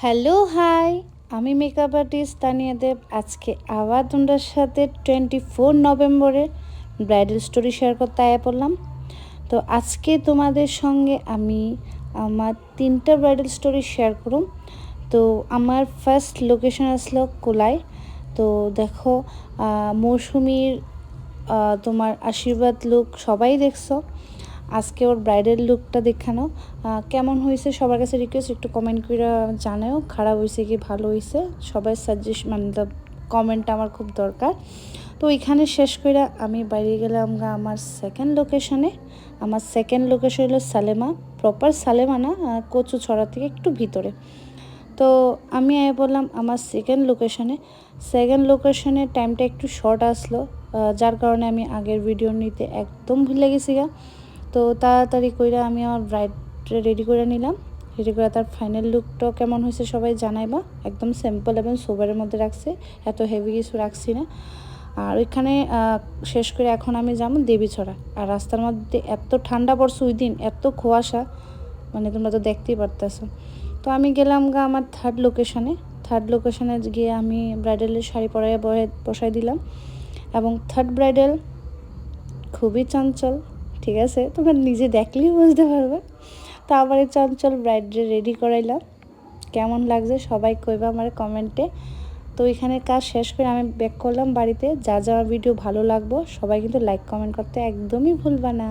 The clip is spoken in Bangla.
হ্যালো হাই, আমি মেকআপ আর্টিস্ট তানিয়া দেব। আজকে আবার তোমাদের সাথে 24 নভেম্বরের ব্রাইডাল স্টোরি শেয়ার করতে আয়া পড়লাম। তো আজকে তোমাদের সঙ্গে আমি আমার 3টা ব্রাইডাল স্টোরি শেয়ার করুম। তো আমার ফার্স্ট লোকেশন আসলো কোলায়। তো দেখো মৌসুমীর তোমার আশীর্বাদ লুক সবাই দেখছো। আজকে ওর ব্রাইডাল লুকটা দেখানো কেমন হয়েছে সবার কাছে রিকোয়েস্ট একটু কমেন্ট করে জানাও, খারাপ হয়েছে কি ভালো হয়েছে সবাই সাজেস্ট মানে কমেন্ট আমার খুব দরকার। তো ওইখানে শেষ করে আমি বাইরে গেলাম আমার সেকেন্ড লোকেশনে। আমার সেকেন্ড লোকেশন হলো সালেমা, প্রপার সালেমা না, কচু ছড়া থেকে একটু ভিতরে। তো আমি বললাম আমার সেকেন্ড লোকেশনের টাইমটা একটু শর্ট আসলো, যার কারণে আমি আগের ভিডিও নিতে একদম ভুলে গেছি গা। তো তাড়াতাড়ি করে আমি আমার ব্রাইড রেডি করে নিলাম। রেডি করে তার ফাইনাল লুকটাও কেমন হয়েছে সবাই জানাইবা। একদম সিম্পল এবং সোবারের মধ্যে রাখছে, এত হেভি কিছু রাখছি না। আর ওইখানে শেষ করে এখন আমি যাবো দেবীছড়া। আর রাস্তার মধ্যে এত ঠান্ডা পড়ছে ওই দিন, এত কুয়াশা, মানে তোমরা তো দেখতেই পারতেছো। তো আমি গেলাম আমার থার্ড লোকেশনে গিয়ে আমি ব্রাইডালের শাড়ি পরাইয়া বসাই দিলাম। এবং থার্ড ব্রাইডাল খুবই চঞ্চল, ঠিক আছে, তোমরা নিজে দেখলেই বুঝতে পারবে। তো আবার এই চঞ্চল ব্রাইডরে রেডি করাইলাম। কেমন লাগছে সবাই কইবা আমার কমেন্টে। তো এখানে কাজ শেষ করে আমি ব্যাক করলাম বাড়িতে। যা যা ভিডিও ভালো লাগবো সবাই কিন্তু লাইক কমেন্ট করতে একদমই ভুলবা না।